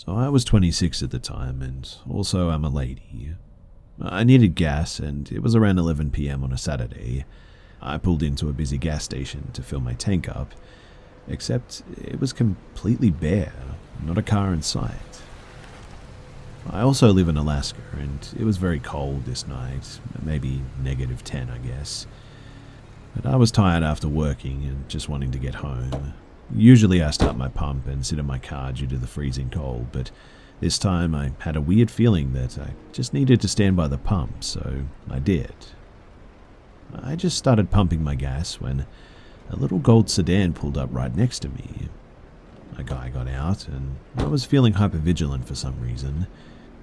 So I was 26 at the time, and also I'm a lady. I needed gas, and it was around 11 p.m. on a Saturday. I pulled into a busy gas station to fill my tank up, except it was completely bare, not a car in sight. I also live in Alaska, and it was very cold this night, maybe -10, I guess. But I was tired after working and just wanting to get home. Usually I start my pump and sit in my car due to the freezing cold, but this time I had a weird feeling that I just needed to stand by the pump, so I did. I just started pumping my gas when a little gold sedan pulled up right next to me. A guy got out, and I was feeling hypervigilant for some reason.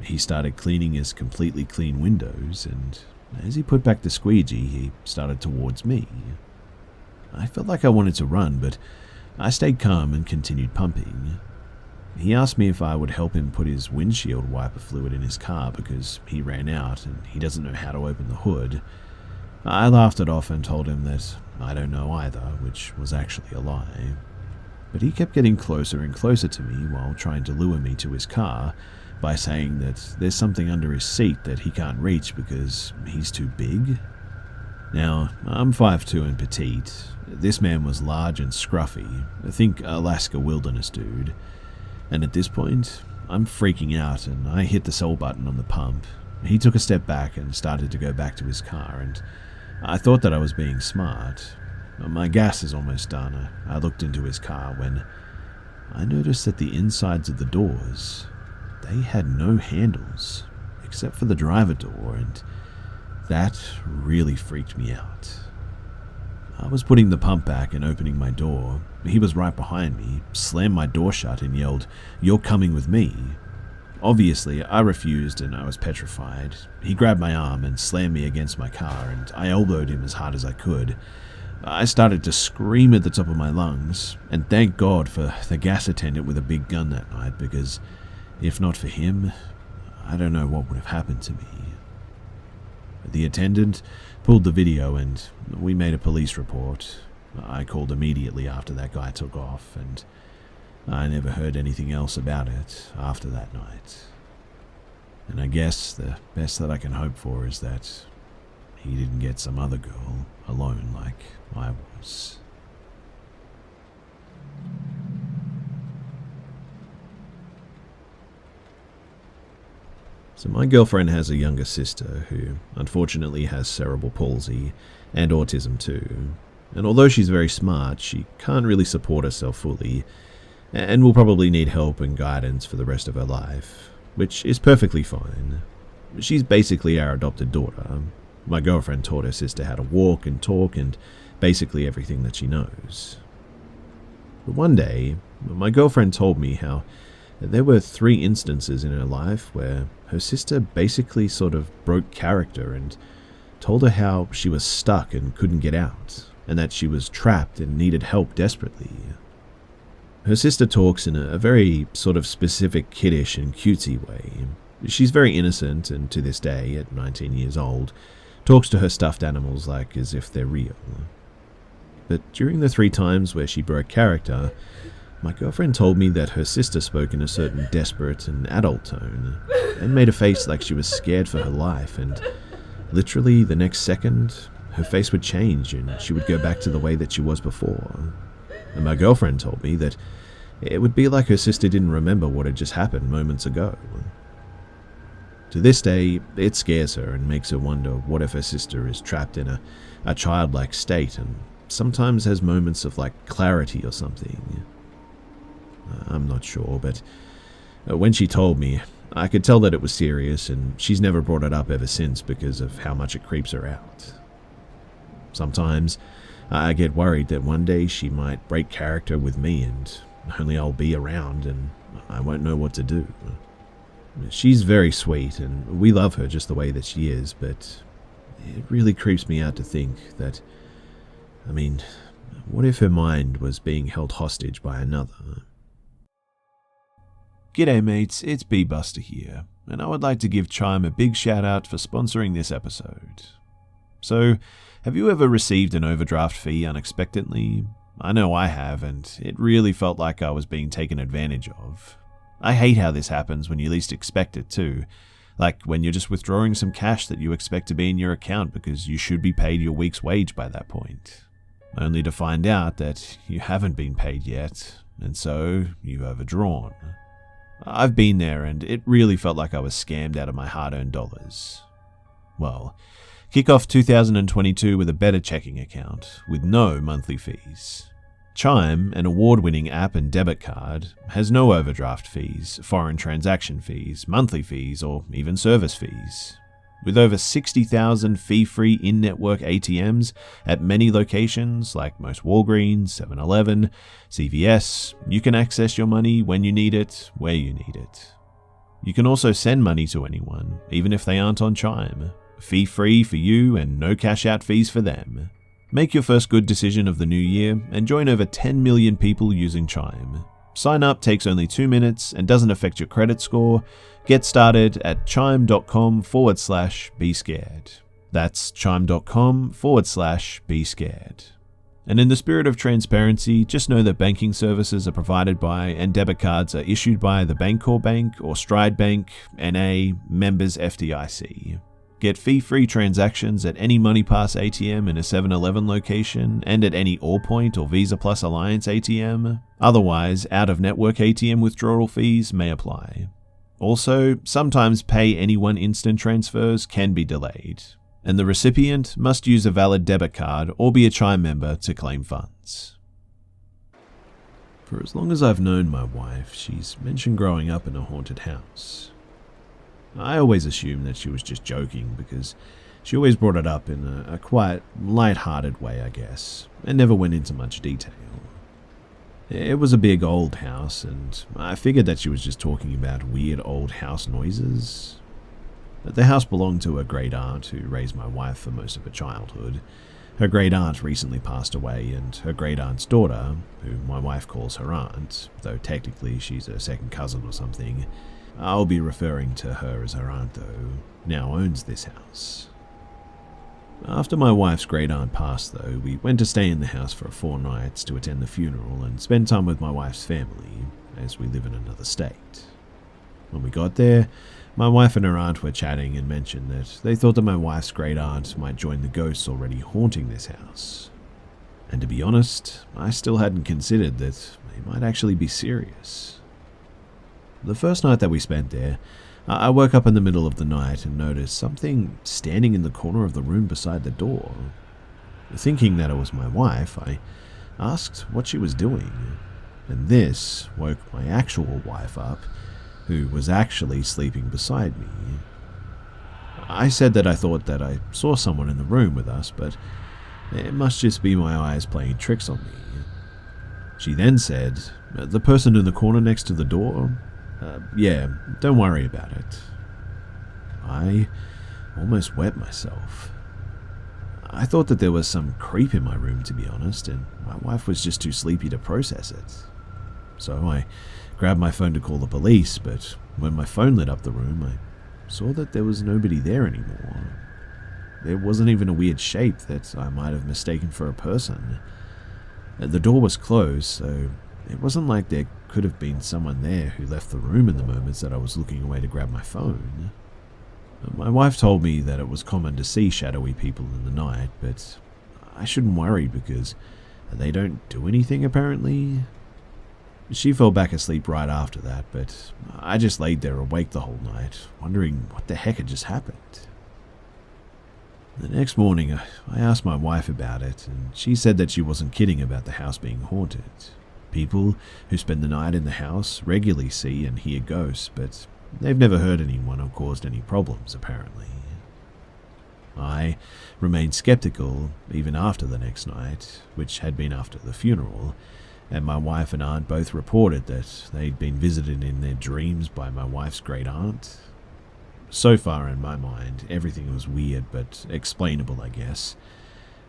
He started cleaning his completely clean windows, and as he put back the squeegee, he started towards me. I felt like I wanted to run, but I stayed calm and continued pumping. He asked me if I would help him put his windshield wiper fluid in his car because he ran out and he doesn't know how to open the hood. I laughed it off and told him that I don't know either, which was actually a lie. But he kept getting closer and closer to me while trying to lure me to his car by saying that there's something under his seat that he can't reach because he's too big. Now, I'm 5'2" and petite. This man was large and scruffy. I think Alaska wilderness dude. And at this point, I'm freaking out and I hit the sell button on the pump. He took a step back and started to go back to his car, and I thought that I was being smart. My gas is almost done. I looked into his car when I noticed that the insides of the doors, they had no handles except for the driver door, and that really freaked me out. I was putting the pump back and opening my door. He was right behind me, slammed my door shut and yelled, "You're coming with me." Obviously, I refused and I was petrified. He grabbed my arm and slammed me against my car, and I elbowed him as hard as I could. I started to scream at the top of my lungs, and thank God for the gas attendant with a big gun that night, because if not for him, I don't know what would have happened to me. The attendant pulled the video and we made a police report. I called immediately after that guy took off, and I never heard anything else about it after that night. And I guess the best that I can hope for is that he didn't get some other girl alone like I was. So my girlfriend has a younger sister who unfortunately has cerebral palsy and autism too. And although she's very smart, she can't really support herself fully and will probably need help and guidance for the rest of her life, which is perfectly fine. She's basically our adopted daughter. My girlfriend taught her sister how to walk and talk and basically everything that she knows. But one day, my girlfriend told me how there were 3 instances in her life where her sister basically sort of broke character and told her how she was stuck and couldn't get out, and that she was trapped and needed help desperately. Her sister talks in a very sort of specific kiddish and cutesy way. She's very innocent and to this day, at 19 years old, talks to her stuffed animals like as if they're real. But during the 3 times where she broke character, my girlfriend told me that her sister spoke in a certain desperate and adult tone and made a face like she was scared for her life, and literally the next second, her face would change and she would go back to the way that she was before. And my girlfriend told me that it would be like her sister didn't remember what had just happened moments ago. To this day, it scares her and makes her wonder what if her sister is trapped in a childlike state and sometimes has moments of like clarity or something. I'm not sure, but when she told me, I could tell that it was serious, and she's never brought it up ever since because of how much it creeps her out. Sometimes I get worried that one day she might break character with me and only I'll be around and I won't know what to do. She's very sweet and we love her just the way that she is, but it really creeps me out to think that, what if her mind was being held hostage by another? G'day mates, it's B-Buster here, and I would like to give Chime a big shout out for sponsoring this episode. So, have you ever received an overdraft fee unexpectedly? I know I have, and it really felt like I was being taken advantage of. I hate how this happens when you least expect it too. Like when you're just withdrawing some cash that you expect to be in your account because you should be paid your week's wage by that point. Only to find out that you haven't been paid yet, and so you've overdrawn. I've been there, and it really felt like I was scammed out of my hard-earned dollars. Well, kick off 2022 with a better checking account, with no monthly fees. Chime, an award-winning app and debit card, has no overdraft fees, foreign transaction fees, monthly fees, or even service fees. With over 60,000 fee-free in-network ATMs at many locations like most Walgreens, 7-Eleven, CVS, you can access your money when you need it, where you need it. You can also send money to anyone, even if they aren't on Chime. Fee-free for you and no cash-out fees for them. Make your first good decision of the new year and join over 10 million people using Chime. Sign up takes only 2 minutes and doesn't affect your credit score. Get started at chime.com/be scared. That's chime.com/be scared. And in the spirit of transparency, just know that banking services are provided by and debit cards are issued by the Bancorp Bank or Stride Bank, NA, members FDIC. Get fee-free transactions at any MoneyPass ATM in a 7-Eleven location and at any Allpoint or Visa Plus Alliance ATM. Otherwise, out-of-network ATM withdrawal fees may apply. Also, sometimes pay anyone instant transfers can be delayed, and the recipient must use a valid debit card or be a Chime member to claim funds. For as long as I've known my wife, she's mentioned growing up in a haunted house. I always assumed that she was just joking because she always brought it up in a quite light-hearted way, I guess, and never went into much detail. It was a big old house, and I figured that she was just talking about weird old house noises. The house belonged to a great aunt who raised my wife for most of her childhood. Her great aunt recently passed away, and her great aunt's daughter, who my wife calls her aunt, though technically she's a second cousin or something, I'll be referring to her as her aunt though, now owns this house. After my wife's great aunt passed though, we went to stay in the house for 4 nights to attend the funeral and spend time with my wife's family, as we live in another state. When we got there, my wife and her aunt were chatting and mentioned that they thought that my wife's great aunt might join the ghosts already haunting this house. And to be honest, I still hadn't considered that they might actually be serious. The first night that we spent there, I woke up in the middle of the night and noticed something standing in the corner of the room beside the door. Thinking that it was my wife, I asked what she was doing, and this woke my actual wife up, who was actually sleeping beside me. I said that I thought that I saw someone in the room with us, but it must just be my eyes playing tricks on me. She then said, "The person in the corner next to the door? Yeah, don't worry about it." I almost wet myself. I thought that there was some creep in my room, to be honest, and my wife was just too sleepy to process it. So I grabbed my phone to call the police, but when my phone lit up the room, I saw that there was nobody there anymore. There wasn't even a weird shape that I might have mistaken for a person. The door was closed, so it wasn't like there could have been someone there who left the room in the moments that I was looking away to grab my phone. My wife told me that it was common to see shadowy people in the night, but I shouldn't worry because they don't do anything apparently. She fell back asleep right after that, but I just laid there awake the whole night, wondering what the heck had just happened. The next morning, I asked my wife about it, and she said that she wasn't kidding about the house being haunted. People who spend the night in the house regularly see and hear ghosts, but they've never hurt anyone or caused any problems, apparently. I remained skeptical even after the next night, which had been after the funeral, and my wife and aunt both reported that they'd been visited in their dreams by my wife's great aunt. So far, in my mind, everything was weird but explainable, I guess.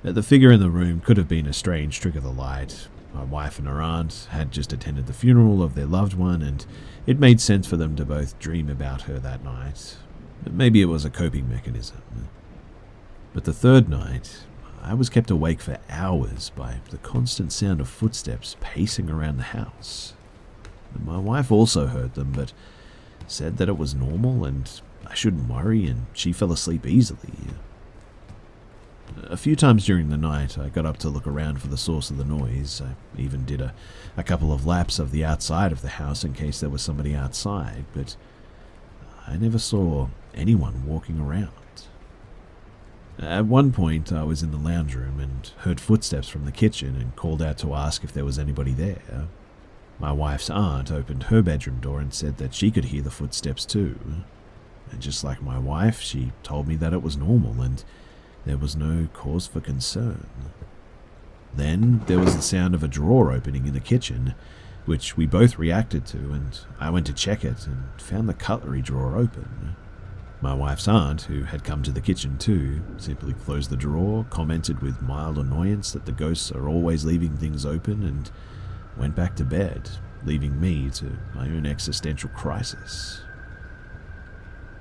The figure in the room could have been a strange trick of the light. My wife and her aunt had just attended the funeral of their loved one, and it made sense for them to both dream about her that night. Maybe it was a coping mechanism. But the third night, I was kept awake for hours by the constant sound of footsteps pacing around the house. My wife also heard them, but said that it was normal and I shouldn't worry, and she fell asleep easily. A few times during the night, I got up to look around for the source of the noise. I even did a couple of laps of the outside of the house in case there was somebody outside, but I never saw anyone walking around. At one point, I was in the lounge room and heard footsteps from the kitchen and called out to ask if there was anybody there. My wife's aunt opened her bedroom door and said that she could hear the footsteps too. And just like my wife, she told me that it was normal and there was no cause for concern. Then there was the sound of a drawer opening in the kitchen, which we both reacted to, and I went to check it and found the cutlery drawer open. My wife's aunt, who had come to the kitchen too, simply closed the drawer, commented with mild annoyance that the ghosts are always leaving things open, and went back to bed, leaving me to my own existential crisis.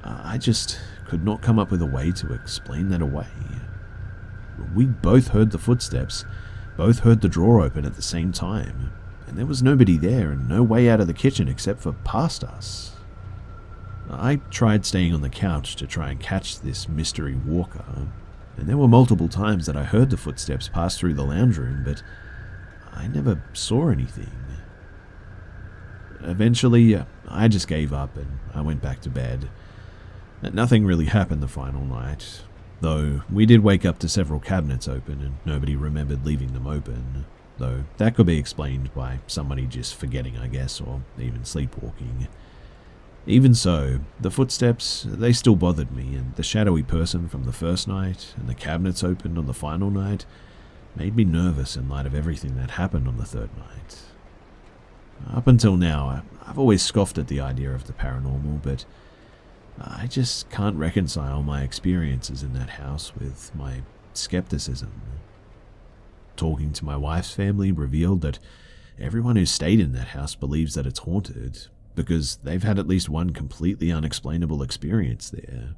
I just could not come up with a way to explain that away. We both heard the footsteps, both heard the drawer open at the same time, and there was nobody there and no way out of the kitchen except for past us. I tried staying on the couch to try and catch this mystery walker, and there were multiple times that I heard the footsteps pass through the lounge room, but I never saw anything. Eventually, I just gave up and I went back to bed. Nothing really happened the final night, though we did wake up to several cabinets open and nobody remembered leaving them open, though that could be explained by somebody just forgetting, I guess, or even sleepwalking. Even so, the footsteps, they still bothered me, and the shadowy person from the first night and the cabinets opened on the final night made me nervous in light of everything that happened on the third night. Up until now, I've always scoffed at the idea of the paranormal, but I just can't reconcile my experiences in that house with my skepticism. Talking to my wife's family revealed that everyone who stayed in that house believes that it's haunted, because they've had at least one completely unexplainable experience there.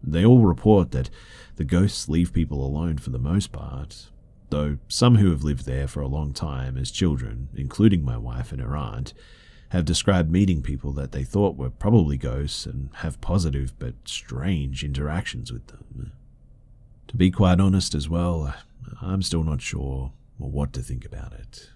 They all report that the ghosts leave people alone for the most part, though some who have lived there for a long time as children, including my wife and her aunt, have described meeting people that they thought were probably ghosts and have positive but strange interactions with them. To be quite honest as well, I'm still not sure what to think about it.